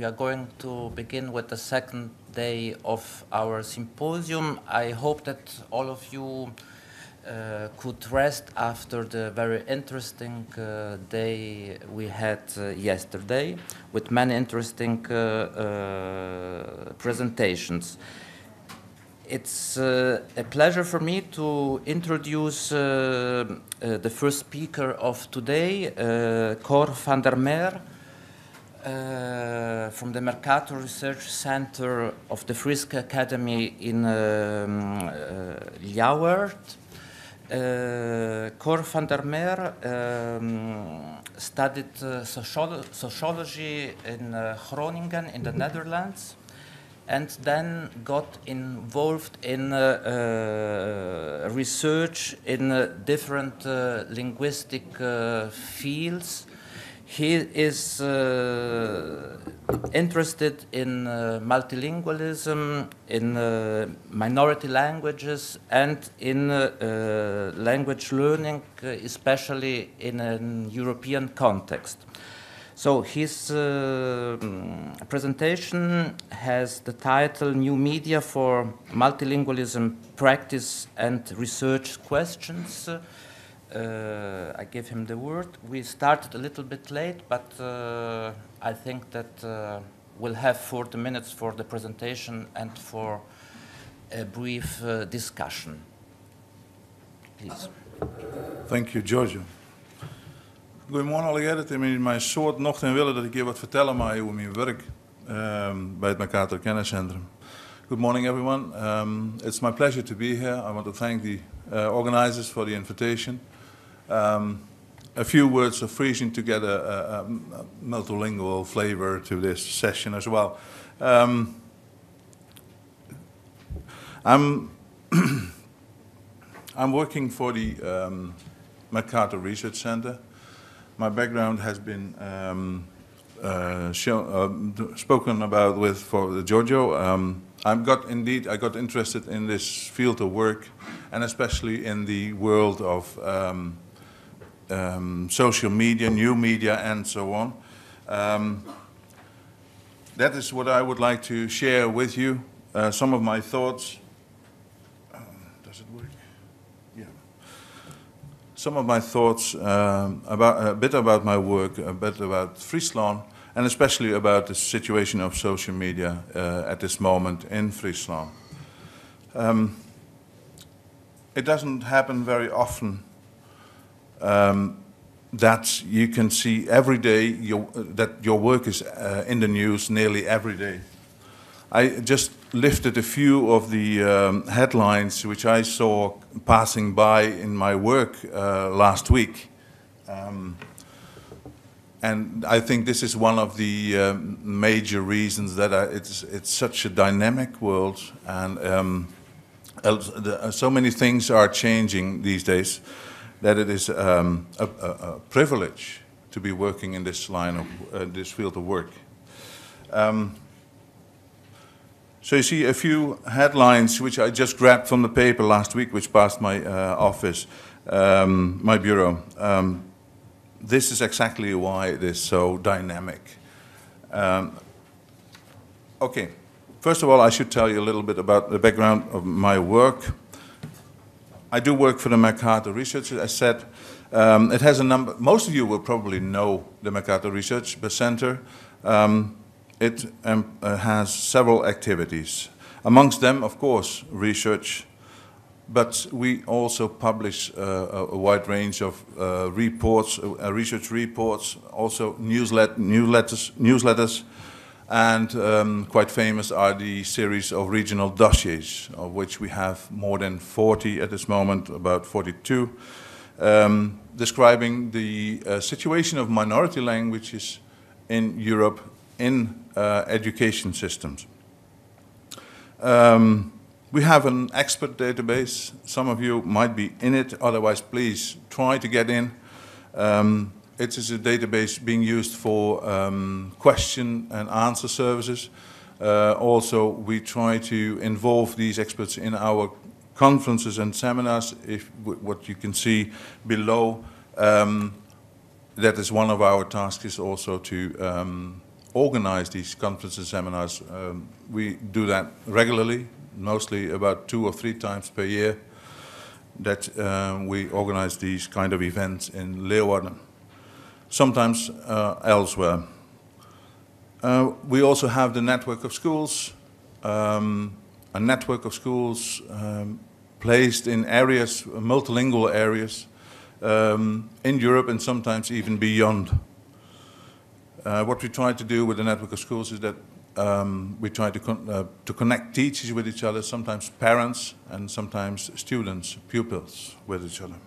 we are going to begin with the second day of our symposium. I hope that all of you could rest after the very interesting day we had yesterday, with many interesting presentations. It's a pleasure for me to introduce the first speaker of today, Cor van der Meer, from the Mercator Research Center of the Fryske Academy in Ljouwert. Cor van der Meer studied sociology in Groningen in the Netherlands, and then got involved in research in different linguistic fields. He is interested in multilingualism, in minority languages, and in language learning, especially in a European context. So his presentation has the title New Media for Multilingualism Practice and Research Questions. I give him the word. We started a little bit late, but I think that we'll have 40 minutes for the presentation and for a brief discussion. Please. Thank you, Georgio. Goedemorgen allereerst. Het is mijn soort nog en willen dat ik je wat vertellen maar over mijn werk bij het Mercator Kenniscentrum. Good morning, everyone. It's my pleasure to be here. I want to thank the organizers for the invitation. A few words of Frisian to get a multilingual flavor to this session as well. I'm working for the Mercator Research Center. My background has been spoken about for Georgio. I got interested in this field of work, and especially in the world of social media, new media, and so on. That is what I would like to share with you. Some of my thoughts. Does it work? Yeah. Some of my thoughts a bit about my work, a bit about Friesland, and especially about the situation of social media at this moment in Friesland. It doesn't happen very often that you can see every day that your work is in the news nearly every day. I just lifted a few of the headlines which I saw passing by in my work last week. And I think this is one of the major reasons that it's such a dynamic world, and so many things are changing these days that it is a privilege to be working in this line of this field of work. So you see a few headlines which I just grabbed from the paper last week, which passed my office, my bureau. This is exactly why it is so dynamic. Okay, first of all, I should tell you a little bit about the background of my work. I do work for the Mercator Research, as I said. It has a number, most of you will probably know the Mercator Research Center. It has several activities. Amongst them, of course, research, but we also publish a wide range of reports, research reports, also newsletters, and quite famous are the series of regional dossiers, of which we have more than 40 at this moment, about 42, describing the situation of minority languages in Europe in education systems. We have an expert database. Some of you might be in it, otherwise please try to get in. It is a database being used for question and answer services. Also, we try to involve these experts in our conferences and seminars. What you can see below, that is one of our tasks, is also to organize these conferences and seminars. We do that regularly, mostly about 2 or 3 times per year, that we organize these kind of events in Ljouwert, sometimes elsewhere. We also have the network of schools, a network of schools placed in areas, multilingual areas, in Europe and sometimes even beyond. What we try to do with the network of schools is that we try to connect teachers with each other, sometimes parents and sometimes students, pupils with each other.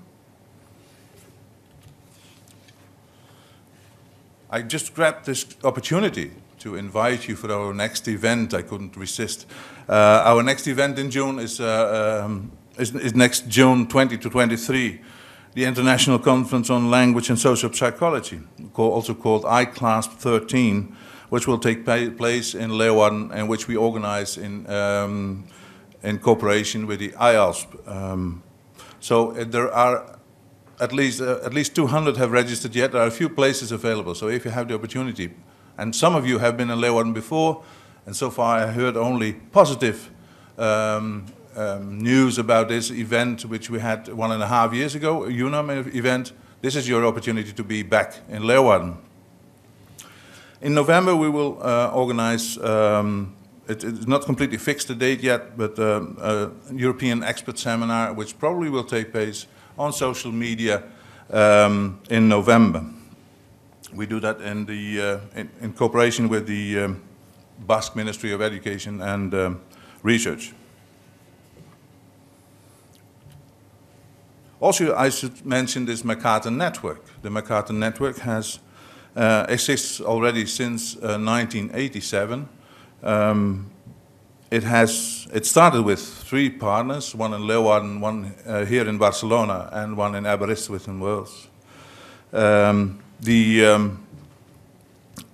I just grabbed this opportunity to invite you for our next event. I couldn't resist. Our next event in June is next June 20 to 23. The International Conference on Language and Social Psychology, also called iClasp 13, which will take place in Ljouwert and which we organize in cooperation with the IALSP. So there are at least 200 have registered yet. There are a few places available. So if you have the opportunity, and some of you have been in Ljouwert before, and so far I heard only positive news about this event, which we had 1.5 years ago, a EUNoM event. This is your opportunity to be back in Ljouwert. In November we will organize, it's not completely fixed the date yet, but a European expert seminar, which probably will take place on social media in November. We do that in cooperation with the Basque Ministry of Education and Research. Also, I should mention this Mercator network. The Mercator network exists already since 1987. It started with 3 partners, one in Ljouwert, one here in Barcelona, and one in Aberystwyth in Wales.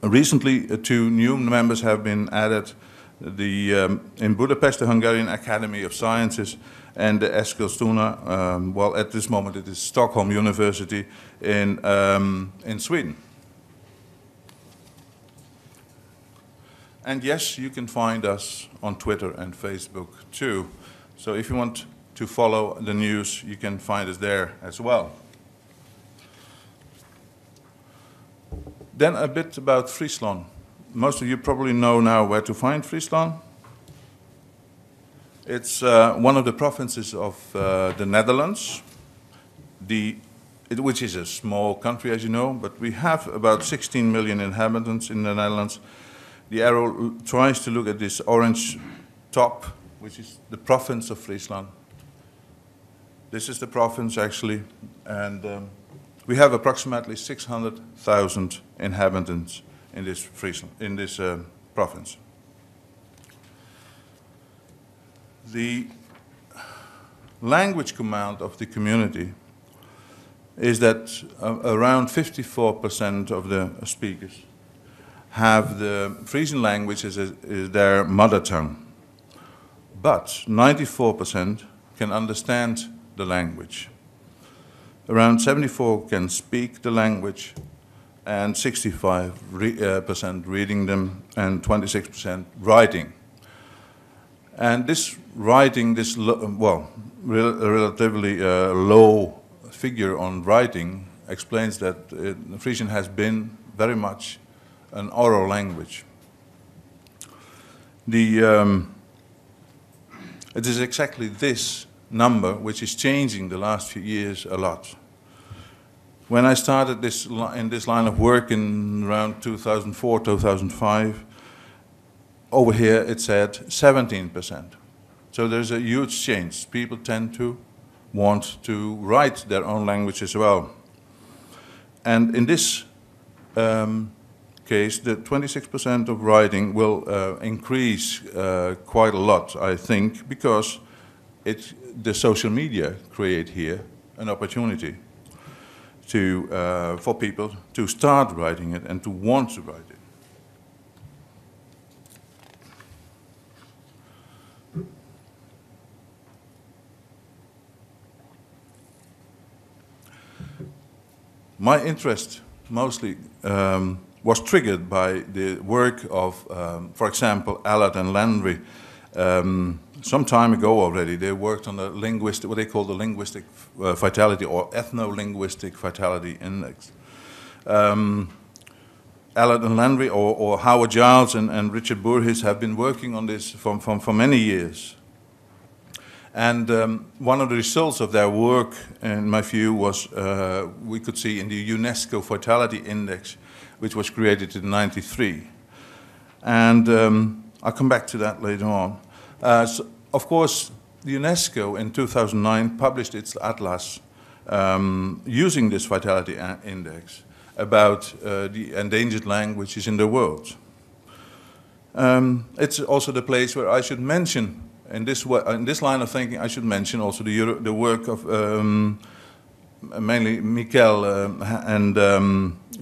Recently, 2 new members have been added. In Budapest, the Hungarian Academy of Sciences, and the Eskilstuna, well, at this moment it is Stockholm University in Sweden. And yes, you can find us on Twitter and Facebook too. So if you want to follow the news, you can find us there as well. Then a bit about Friesland. Most of you probably know now where to find Friesland. It's one of the provinces of the Netherlands, which is a small country, as you know, but we have about 16 million inhabitants in the Netherlands. The arrow tries to look at this orange top, which is the province of Friesland. This is the province, actually, and we have approximately 600,000 inhabitants in this province. The language command of the community is that around 54% of the speakers have the Frisian language as their mother tongue. But 94% can understand the language. Around 74% can speak the language, and 65% reading them, and 26% writing. And this writing, relatively low figure on writing, explains that Frisian has been very much an oral language. It is exactly this number which is changing the last few years a lot. When I started in this line of work in around 2004, 2005, over here it said 17%. So there's a huge change. People tend to want to write their own language as well. And in this case, the 26% of writing will increase quite a lot, I think, because the social media create here an opportunity for people to start writing it and to want to write it. My interest mostly was triggered by the work of, for example, Allard and Landry. Some time ago already, they worked on the what they call the linguistic vitality or ethno-linguistic vitality index. Allard and Landry or Howard Giles and Richard Burgess have been working on this for many years. And one of the results of their work, in my view, was we could see in the UNESCO Vitality Index, which was created in '93. And I'll come back to that later on. So, of course, the UNESCO in 2009 published its atlas using this Vitality Index about the endangered languages in the world. It's also the place where I should mention, in this line of thinking, I should mention also the work of mainly Mikel and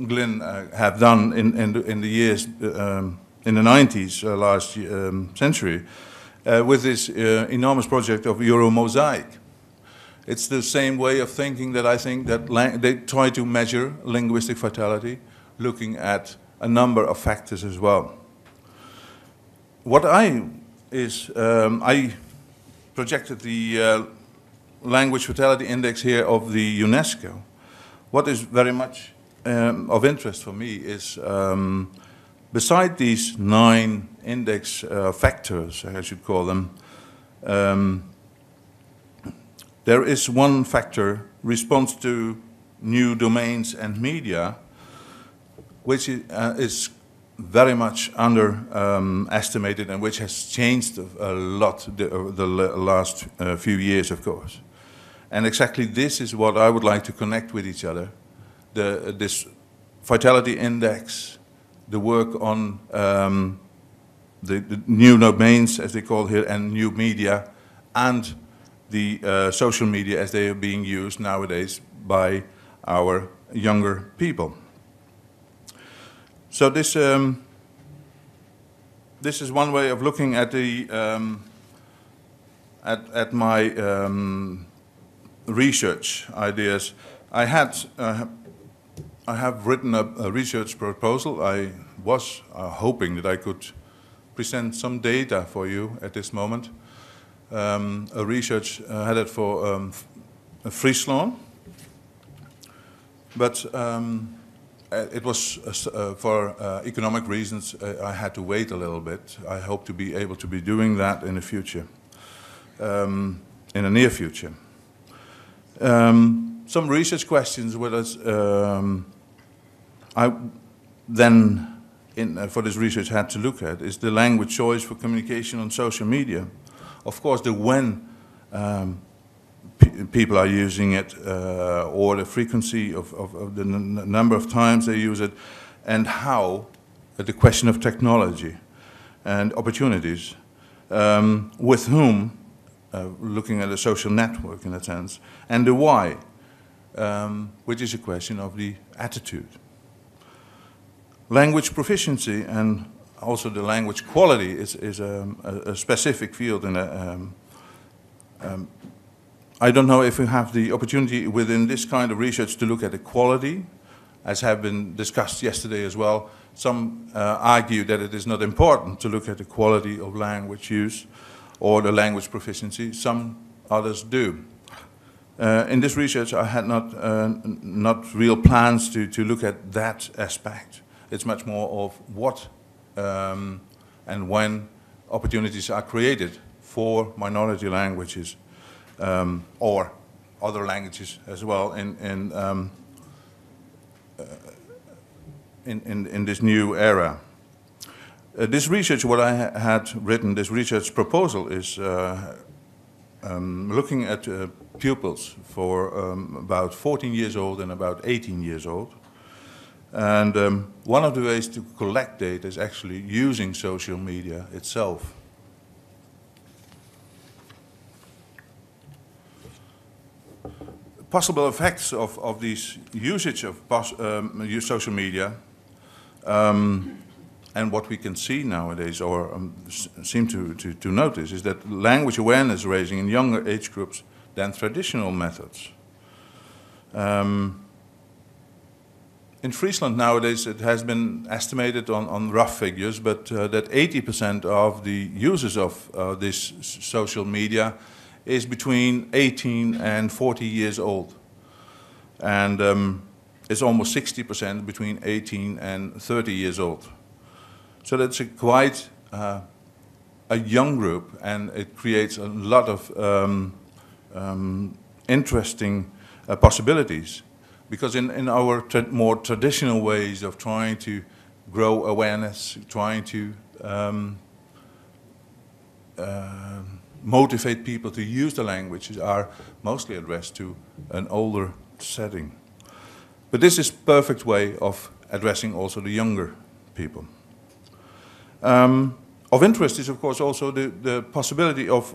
Glyn have done in the years, in the 90s, last century, with this enormous project of Euromosaic. It's the same way of thinking that I think that they try to measure linguistic vitality, looking at a number of factors as well. What I projected the Language Vitality Index here of the UNESCO. What is very much of interest for me is, beside these 9 index factors, I should call them, there is one factor, response to new domains and media, which is very much underestimated and which has changed a lot the last few years, of course. And exactly this is what I would like to connect with each other. This Vitality Index, the work on the new domains, as they call here, and new media, and the social media as they are being used nowadays by our younger people. So this is one way of looking at the at my research ideas. I have written a research proposal. I was hoping that I could present some data for you at this moment. A research headed for Friesland, but it was for economic reasons I had to wait a little bit. I hope to be able to be doing that in the future, in the near future. Some research questions with us. I then, for this research, had to look at is the language choice for communication on social media. Of course, the when people are using it, or the frequency of the number of times they use it, and how, the question of technology and opportunities, with whom, looking at a social network in a sense, and the why, which is a question of the attitude. Language proficiency and also the language quality is a specific field. I don't know if we have the opportunity within this kind of research to look at the quality, as have been discussed yesterday as well. Some argue that it is not important to look at the quality of language use or the language proficiency. Some others do. In this research, I had not real plans to look at that aspect. It's much more of what and when opportunities are created for minority languages or other languages as well in this new era. This research, what I had written, this research proposal is looking at pupils for about 14 years old and about 18 years old. And one of the ways to collect data is actually using social media itself. Possible effects of these usage of social media and what we can see nowadays or seem to notice is that language awareness raising in younger age groups than traditional methods. In in Friesland nowadays it has been estimated on rough figures, but that 80% of the users of this social media is between 18 and 40 years old. And it's almost 60% between 18 and 30 years old. So that's quite a young group, and it creates a lot of interesting possibilities. Because in our more traditional ways of trying to grow awareness, trying to motivate people to use the languages are mostly addressed to an older setting. But this is a perfect way of addressing also the younger people. Of interest is, of course, also the possibility of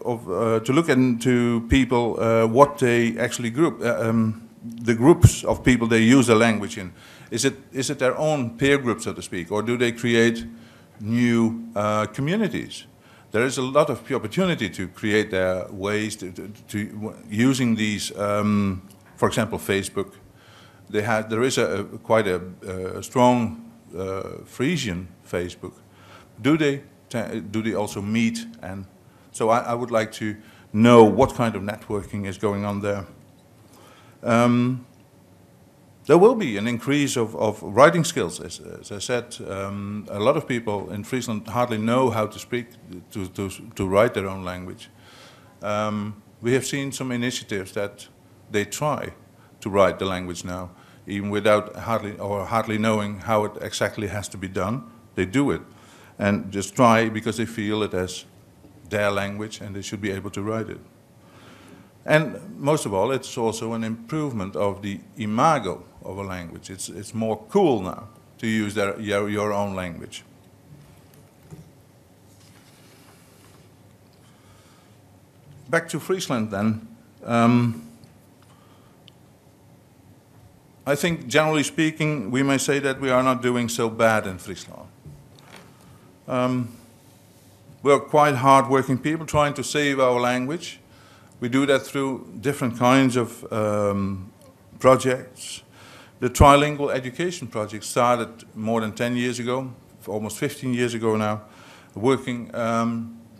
to look into people, what they actually group, the groups of people they use the language in. Is it their own peer group, so to speak, or do they create new communities? There is a lot of opportunity to create their ways to using these, for example, Facebook. There is quite a strong Frisian Facebook. Do they also meet? And so I would like to know what kind of networking is going on there. There will be an increase of writing skills. As I said, a lot of people in Friesland hardly know how to speak, to write their own language. We have seen some initiatives that they try to write the language now, even without hardly knowing how it exactly has to be done. They do it, and just try because they feel it as their language and they should be able to write it. And most of all, it's also an improvement of the imago of a language. It's more cool now to use your own language. Back to Friesland then. I think generally speaking, we may say that we are not doing so bad in Friesland. We are quite hard-working people trying to save our language. We do that through different kinds of projects. The Trilingual education project started more than 10 years ago, almost 15 years ago now, working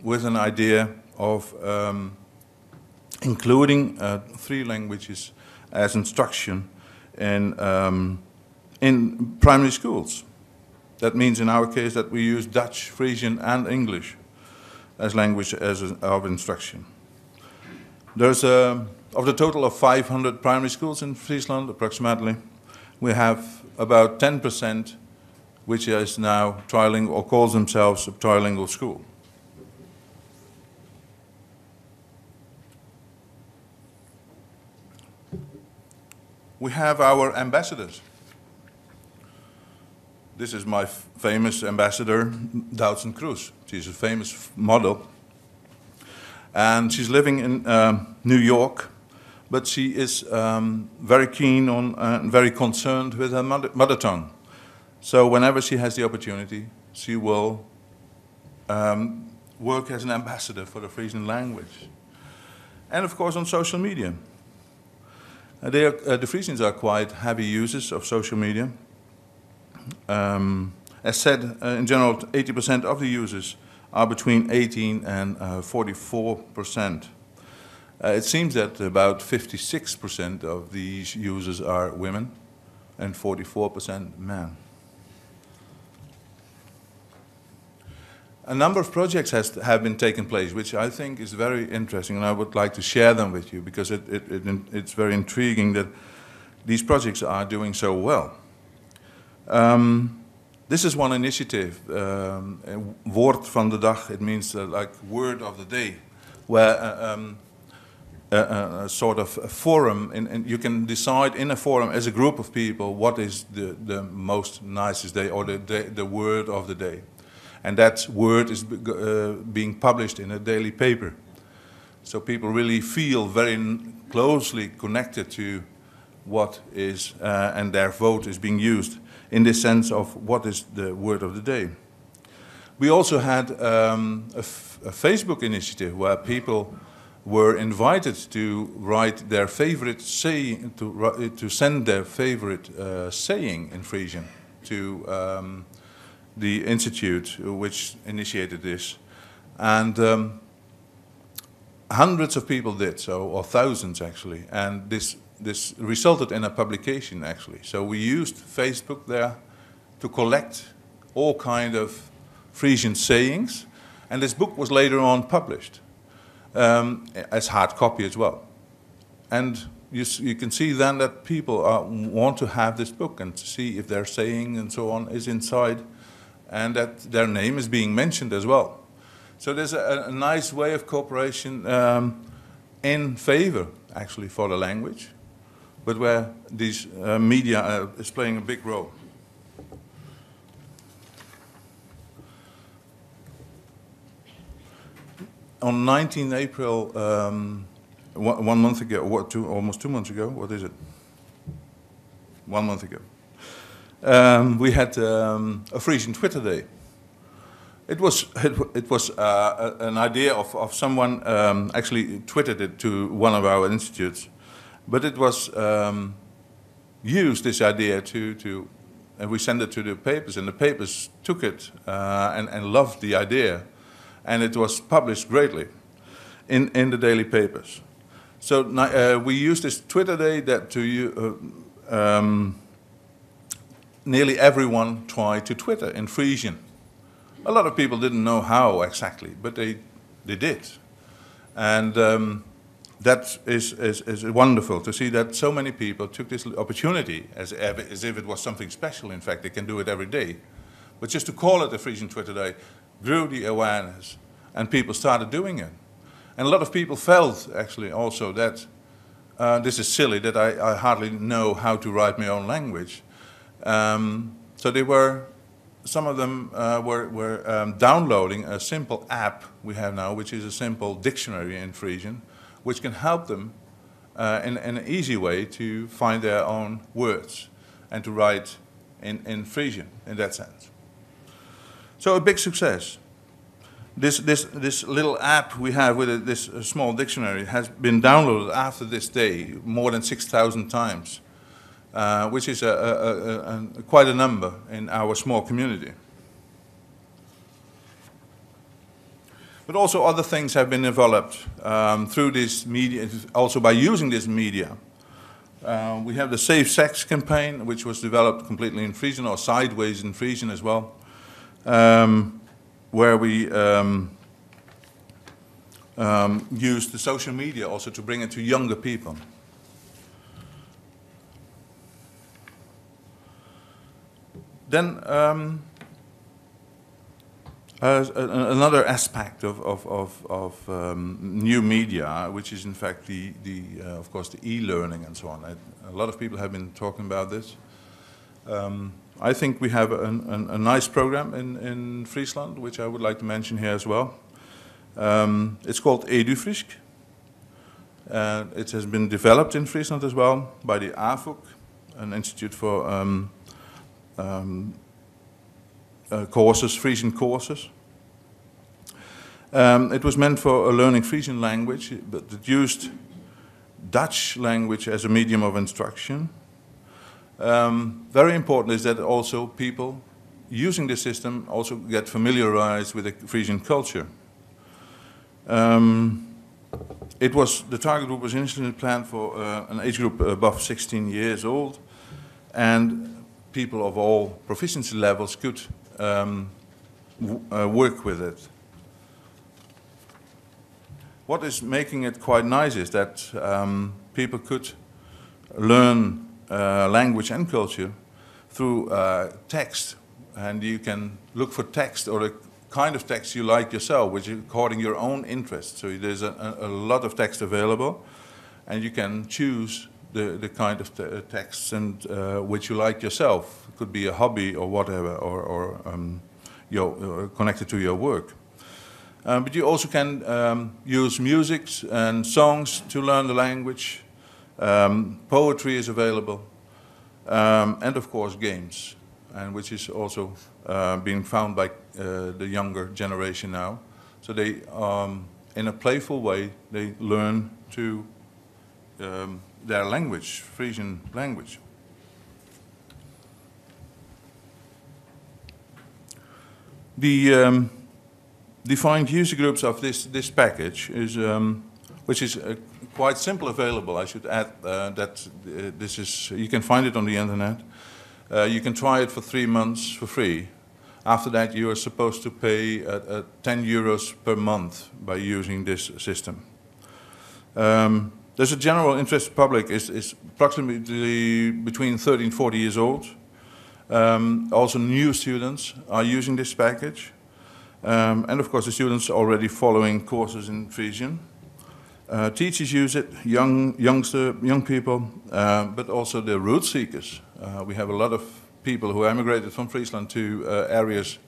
with an idea of including 3 languages as instruction in primary schools. That means in our case that we use Dutch, Frisian and English as language of instruction. There's of the total of 500 primary schools in Friesland, approximately, we have about 10% which is now trilingual or calls themselves a trilingual school. We have our ambassadors. This is my famous ambassador, Doutzen Cruz. She's a famous model. And she's living in New York, but she is very keen on and very concerned with her mother tongue. So whenever she has the opportunity, she will work as an ambassador for the Frisian language. And of course on social media. The Frisians are quite heavy users of social media. As said, in general, 80% of the users are between 18 and 44%. It seems that about 56% of these users are women and 44% men. A number of projects have been taken place, which I think is very interesting, and I would like to share them with you because it's very intriguing that these projects are doing so well. This is one initiative, Woord van de Dag, it means like word of the day, where a sort of a forum, and you can decide in a forum as a group of people what is the most nicest day or the word of the day. And that word is being published in a daily paper. So people really feel very closely connected to what is, and their vote is being used in this sense of what is the word of the day. We also had a Facebook initiative where people were invited to write their favorite saying, to send their favorite saying in Frisian to the institute which initiated this. And hundreds of people did so, or thousands actually, and this resulted in a publication actually. So we used Facebook there to collect all kind of Frisian sayings, and this book was later on published as hard copy as well. And you can see then that people want to have this book and to see if their saying and so on is inside, and that their name is being mentioned as well. So there's a nice way of cooperation in favor, actually, for the language, but where these media is playing a big role. On 19 April, 1 month ago, almost 2 months ago, what is it? 1 month ago, we had a Frisian Twitter Day. It was an idea of someone actually tweeted it to one of our institutes, but it was used, this idea, and we sent it to the papers, and the papers took it and loved the idea, and it was published greatly in the daily papers. So we used this Twitter Day that nearly everyone tried to Twitter in Frisian. A lot of people didn't know how exactly, but they did. And that is wonderful to see that so many people took this opportunity as if it was something special. In fact, they can do it every day. But just to call it a Frisian Twitter Day grew the awareness, and people started doing it. And a lot of people felt, actually, also that this is silly, that I hardly know how to write my own language. So they were, some of them were downloading a simple app we have now, which is a simple dictionary in Frisian, which can help them in an easy way to find their own words and to write in Frisian, in that sense. So a big success. This little app we have with this small dictionary has been downloaded after this day more than 6,000 times, which is quite a number in our small community. But also other things have been developed through this media, also by using this media. We have the Safe Sex campaign, which was developed completely in Frisian, or sideways in Frisian as well, where we use the social media also to bring it to younger people. Then another aspect of new media, which is in fact of course the e-learning and so on. A lot of people have been talking about this. I think we have a nice program in Friesland, which I would like to mention here as well. It's called Fryske. It has been developed in Friesland as well by the AFUC, an institute for courses, Frisian courses. It was meant for learning Frisian language, but it used Dutch language as a medium of instruction. Very important is that also people using the system also get familiarized with the Frisian culture. The target group was initially planned for an age group above 16 years old, and people of all proficiency levels could work with it. What is making it quite nice is that people could learn language and culture through text, and you can look for text or the kind of text you like yourself, which is according to your own interest. So there's a lot of text available, and you can choose the kind of texts and which you like yourself. It could be a hobby or whatever, or connected to your work. But you also can use music and songs to learn the language. Poetry is available, and of course games, and which is also being found by the younger generation now. So they in a playful way, they learn to their language, Frisian language. The defined user groups of this package is, which is quite simple available. I should add that this is, you can find it on the internet. You can try it for 3 months for free. After that, you are supposed to pay 10 euros per month by using this system. There's a general interest public is approximately between 30 and 40 years old. Also new students are using this package. And of course the students already following courses in Frisian. Teachers use it, young people, but also the root seekers. We have a lot of people who emigrated from Friesland to areas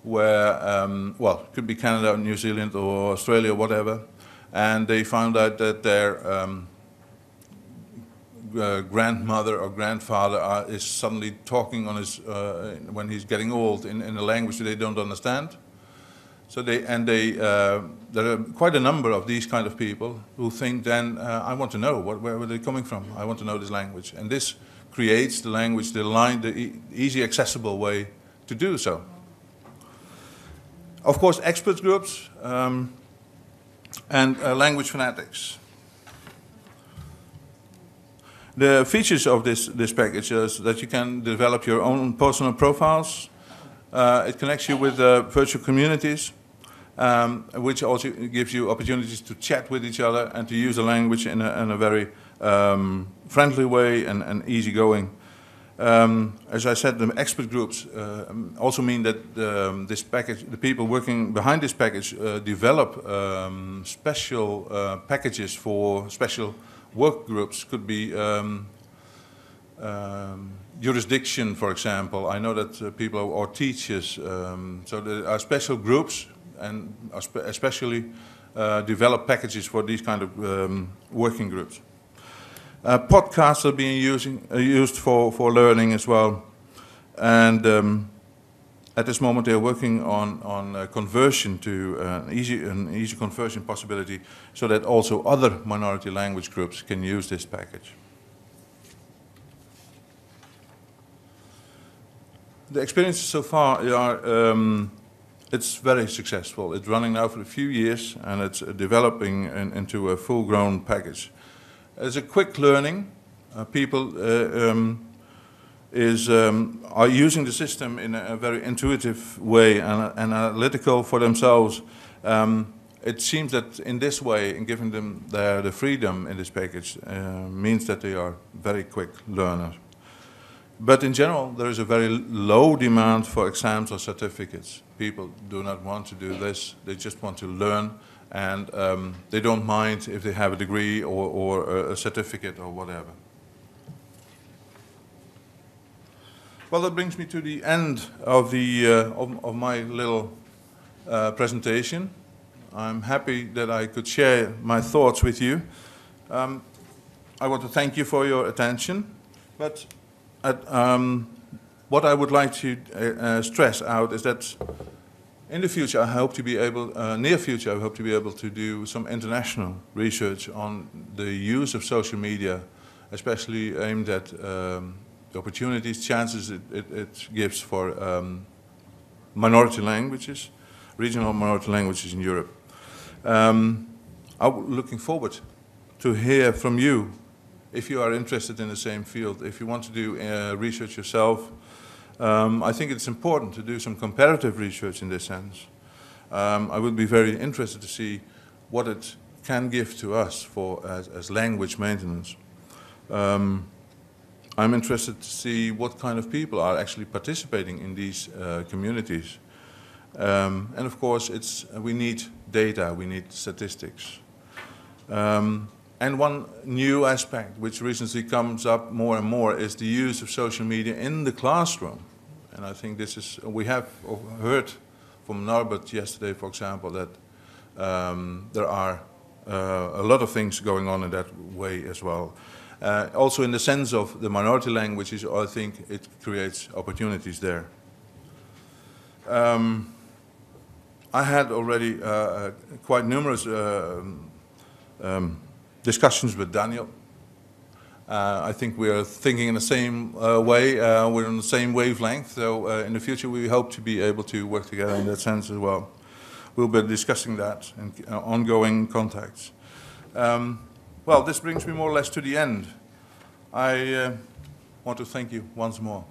where, well, it could be Canada, New Zealand or Australia, whatever, and they found out that their grandmother or grandfather is suddenly talking on his, when he's getting old in a language that they don't understand. So there are quite a number of these kind of people who think then, I want to know, where are they coming from? I want to know this language. And this creates the language, the easy accessible way to do so. Of course, expert groups and language fanatics. The features of this package is that you can develop your own personal profiles. It connects you with virtual communities, which also gives you opportunities to chat with each other and to use the language in a very friendly way and easygoing. As I said, the expert groups also mean that this package, the people working behind this package develop special packages for special work groups. Could be jurisdiction, for example. I know that people or teachers, so there are special groups and especially develop packages for these kind of working groups. Podcasts are being used for learning as well, and at this moment they are working on conversion to an easy conversion possibility, so that also other minority language groups can use this package. The experiences so far are, it's very successful. It's running now for a few years and it's developing into a full-grown package. It's a quick learning. People are using the system in a very intuitive way and analytical for themselves. It seems that in this way, in giving them the freedom in this package, means that they are very quick learners. But in general, there is a very low demand for exams or certificates. People do not want to do this. They just want to learn, and they don't mind if they have a degree or a certificate or whatever. Well, that brings me to the end of of my little presentation. I'm happy that I could share my thoughts with you. I want to thank you for your attention, but what I would like to stress out is that in the future, I hope to be able, near future, I hope to be able to do some international research on the use of social media, especially aimed at the opportunities, chances it gives for minority languages, regional minority languages in Europe. I'm looking forward to hear from you if you are interested in the same field, if you want to do research yourself. I think it's important to do some comparative research in this sense. I would be very interested to see what it can give to us for as language maintenance. I'm interested to see what kind of people are actually participating in these communities. And of course, we need data, we need statistics. And one new aspect which recently comes up more and more is the use of social media in the classroom. And I think this is, we have heard from Norbert yesterday, for example, that there are a lot of things going on in that way as well. Also in the sense of the minority languages, I think it creates opportunities there. I had already quite numerous discussions with Daniel. I think we are thinking in the same way, we're on the same wavelength, so in the future we hope to be able to work together in that sense as well. We'll be discussing that in ongoing contacts. Well, this brings me more or less to the end. I want to thank you once more,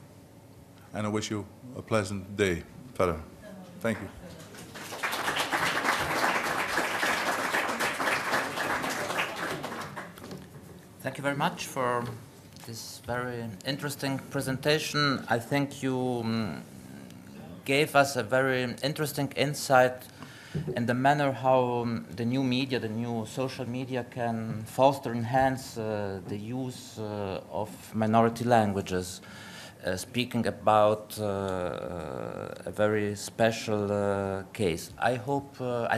and I wish you a pleasant day further. Thank you. Thank you very much for this very interesting presentation. I think you gave us a very interesting insight in the manner how the new media, the new social media can foster, enhance the use of minority languages. Speaking about a very special case. I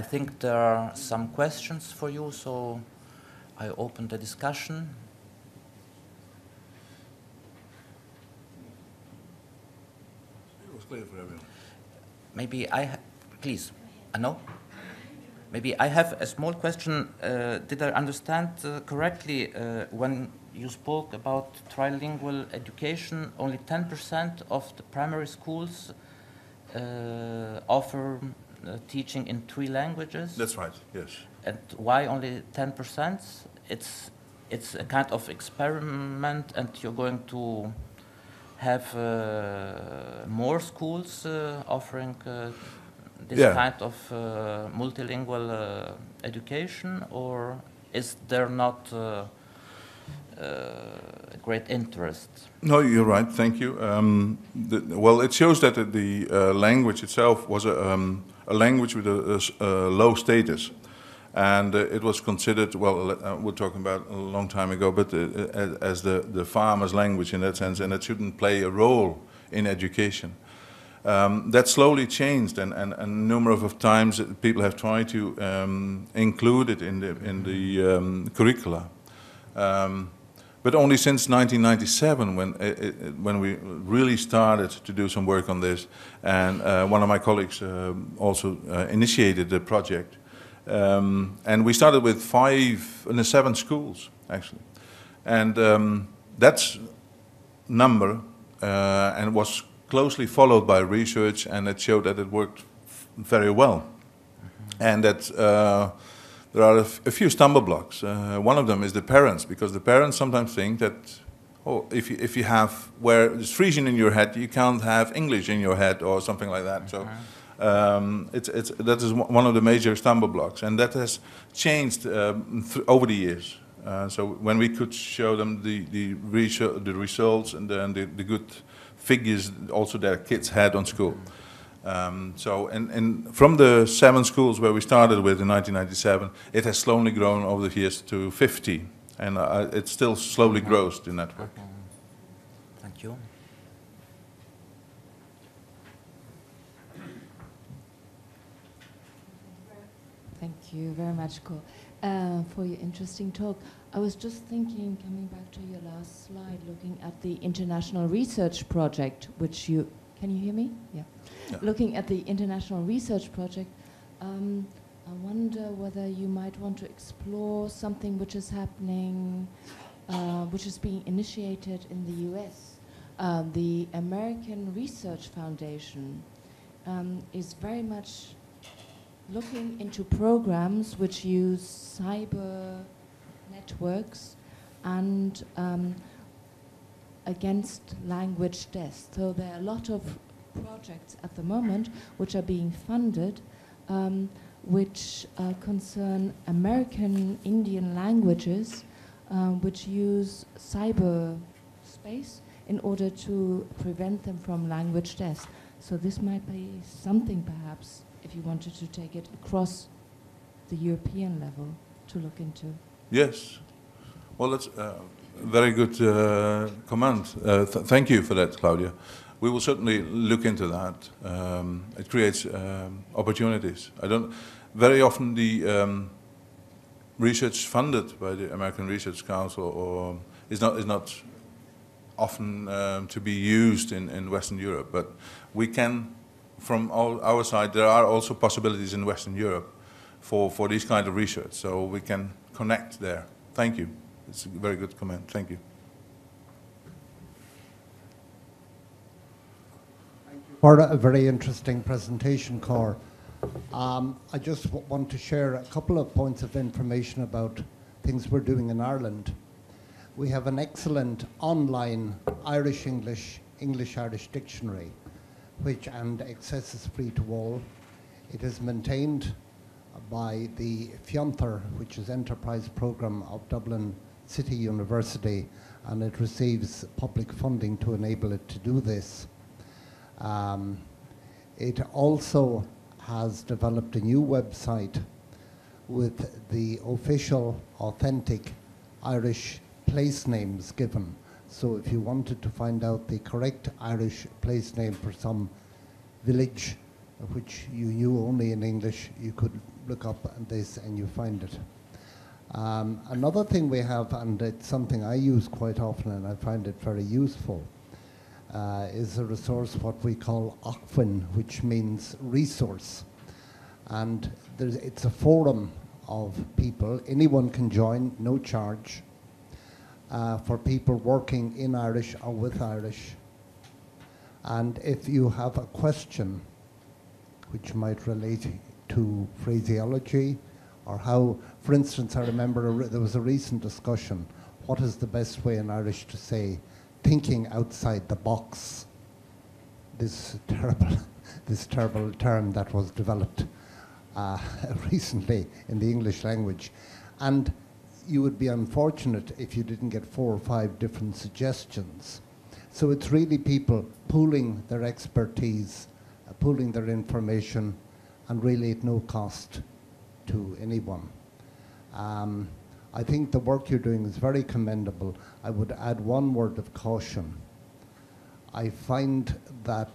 think there are some questions for you, so I open the discussion. It was clear for everyone. Maybe please, no? Maybe I have a small question. Did I understand correctly when you spoke about trilingual education, only 10% of the primary schools offer teaching in 3 languages? That's right, yes. And why only 10%? It's a kind of experiment, and you're going to have more schools offering this kind of multilingual education, or is there not a great interest? No, you're right. Thank you. Well, it shows that the language itself was a language with a low status, and it was considered, well, we're talking about a long time ago, but as the farmer's language in that sense, and it shouldn't play a role in education. That slowly changed, and a number of times people have tried to include it in the curricula. But only since 1997, when we really started to do some work on this, and one of my colleagues also initiated the project, and we started with 7 schools actually, and that number and was closely followed by research, and it showed that it worked very well, and that. There are a few stumble blocks. One of them is the parents, because the parents sometimes think that, oh, if you have where it's Frisian in your head, you can't have English in your head or something like that. So that is one of the major stumble blocks, and that has changed over the years. So when we could show them the results and the good figures also their kids had on school. So from the 7 schools where we started with in 1997, it has slowly grown over the years to 50, and it still slowly grows, the network. Thank you. Thank you very much, Ko, for your interesting talk. I was just thinking, coming back to your last slide, looking at the international research project, which you... Can you hear me? Yeah. Looking at the international research project, I wonder whether you might want to explore something which is happening, which is being initiated in the US. The American Research Foundation is very much looking into programs which use cyber networks and against language death. So there are a lot of projects at the moment which are being funded which concern American Indian languages which use cyberspace in order to prevent them from language death. So this might be something perhaps, if you wanted to take it across the European level, to look into. Yes. Well, that's very good comment. Thank you for that, Claudia. We will certainly look into that. It creates opportunities. Very often the research funded by the American Research Council is not often to be used in Western Europe, but we can from our side, there are also possibilities in Western Europe for this kind of research, so we can connect there. Thank you. It's a very good comment. Thank you. For a very interesting presentation, Cor. I just want to share a couple of points of information about things we're doing in Ireland. We have an excellent online Irish-English, English-Irish dictionary, and access is free to all. It is maintained by the Fiontar, which is Enterprise Programme of Dublin City University, and it receives public funding to enable it to do this. It also has developed a new website with the official, authentic Irish place names given. So if you wanted to find out the correct Irish place name for some village, which you knew only in English, you could look up this and you find it. Another thing we have, and it's something I use quite often and I find it very useful, is a resource what we call Akfin, which means resource. And it's a forum of people, anyone can join, no charge, for people working in Irish or with Irish. And if you have a question which might relate to phraseology or how, for instance, I remember there was a recent discussion, what is the best way in Irish to say thinking outside the box? This terrible term that was developed recently in the English language. And you would be unfortunate if you didn't get 4 or 5 different suggestions. So it's really people pooling their expertise, pooling their information, and really at no cost to anyone. I think the work you're doing is very commendable. I would add one word of caution. I find that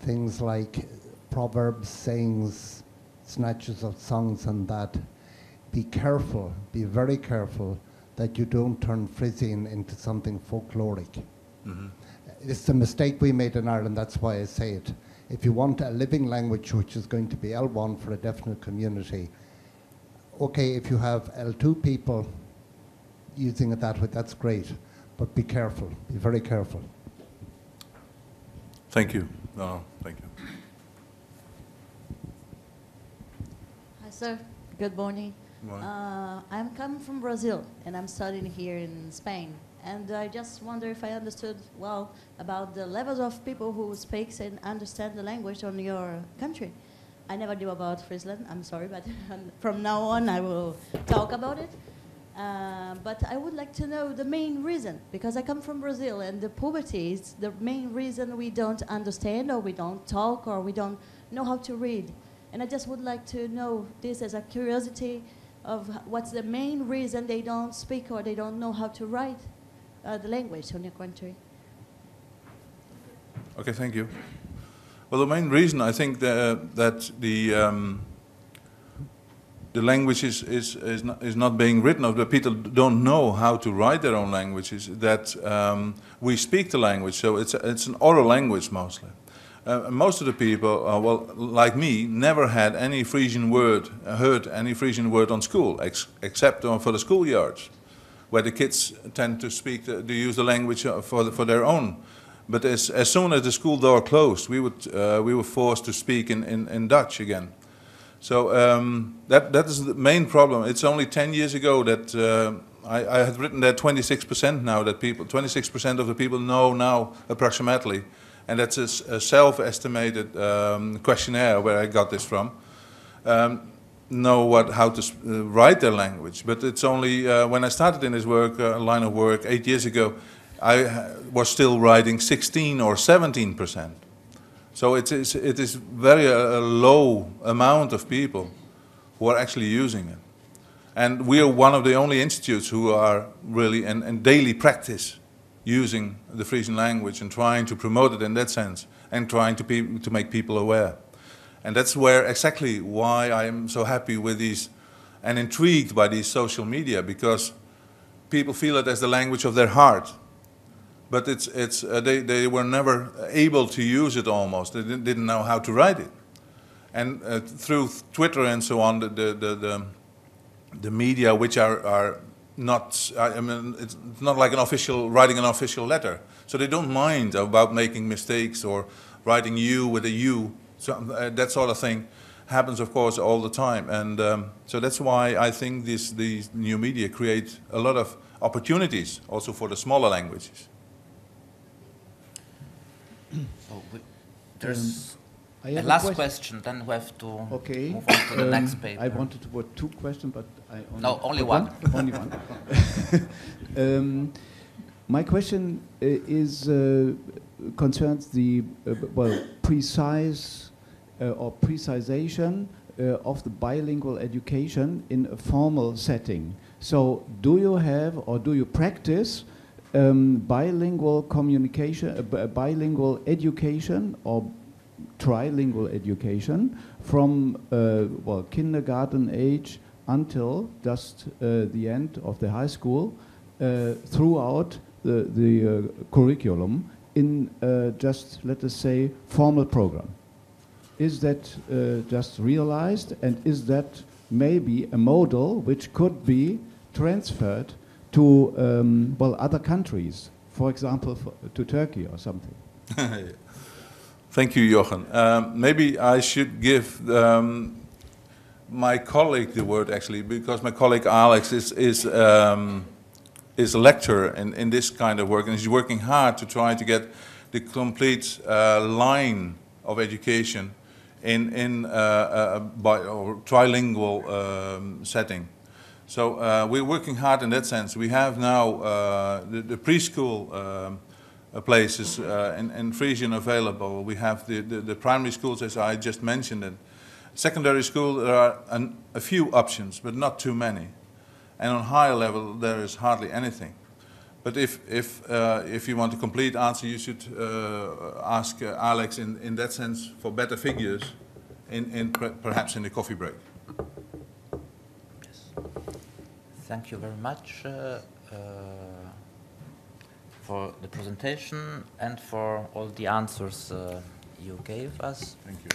things like proverbs, sayings, snatches of songs and that, be careful, be very careful that you don't turn Frisian into something folkloric. Mm-hmm. It's a mistake we made in Ireland, that's why I say it. If you want a living language which is going to be L1 for a definite community, okay, if you have L2 people using it that way, that's great, but be careful, be very careful. Thank you. Thank you. Hi, sir. Good morning. I'm coming from Brazil, and I'm studying here in Spain. And I just wonder if I understood well about the levels of people who speak and understand the language on your country. I never knew about Friesland, I'm sorry, but from now on I will talk about it. But I would like to know the main reason, because I come from Brazil, and the poverty is the main reason we don't understand, or we don't talk, or we don't know how to read. And I just would like to know this as a curiosity of what's the main reason they don't speak or they don't know how to write the language on your country. Okay, thank you. Well, the main reason I think that the language is not being written, or that people don't know how to write their own language, is that we speak the language, so it's an oral language mostly. Most of the people, well, like me, never had any Frisian word, heard any Frisian word on school, except for the schoolyards, where the kids tend to speak, to use the language for their own. But as soon as the school door closed, we were forced to speak in Dutch again. So that is the main problem. It's only 10 years ago that I had written that 26% now, that 26% of the people know now approximately. And that's a self-estimated questionnaire where I got this from. Know how to write their language, but it's only when I started in this line of work 8 years ago, I was still writing 16 or 17%. So it is very a low amount of people who are actually using it, and we are one of the only institutes who are really in daily practice using the Frisian language and trying to promote it in that sense, and trying to make people aware. And that's exactly why I am so happy with these and intrigued by these social media, because people feel it as the language of their heart. but they were never able to use it almost. They didn't know how to write it. And through Twitter and so on, the media, which are not, I mean, it's not like writing an official letter. So they don't mind about making mistakes or writing you with a U. So that sort of thing happens, of course, all the time. And so that's why I think these new media create a lot of opportunities also for the smaller languages. So there's I a have last question, then we have to move on to the next paper. I wanted to put two questions, but I only... No, only one. Only one. My question concerns the precise or precisation of the bilingual education in a formal setting. So do you have or do you practice bilingual communication, bilingual education or trilingual education from kindergarten age until just the end of the high school throughout the curriculum in just, let us say, formal program? Is that just realized, and is that maybe a model which could be transferred to other countries, for example, to Turkey or something? Thank you, Jochen. Maybe I should give my colleague the word, actually, because my colleague Alex is a lecturer in this kind of work, and he's working hard to try to get the complete line of education in a trilingual setting. So we're working hard in that sense. We have now the preschool places in Frisian available. We have the primary schools, as I just mentioned. And secondary school, there are a few options, but not too many. And on higher level, there is hardly anything. But if you want a complete answer, you should ask Alex in that sense for better figures, perhaps in the coffee break. Yes. Thank you very much for the presentation and for all the answers you gave us. Thank you.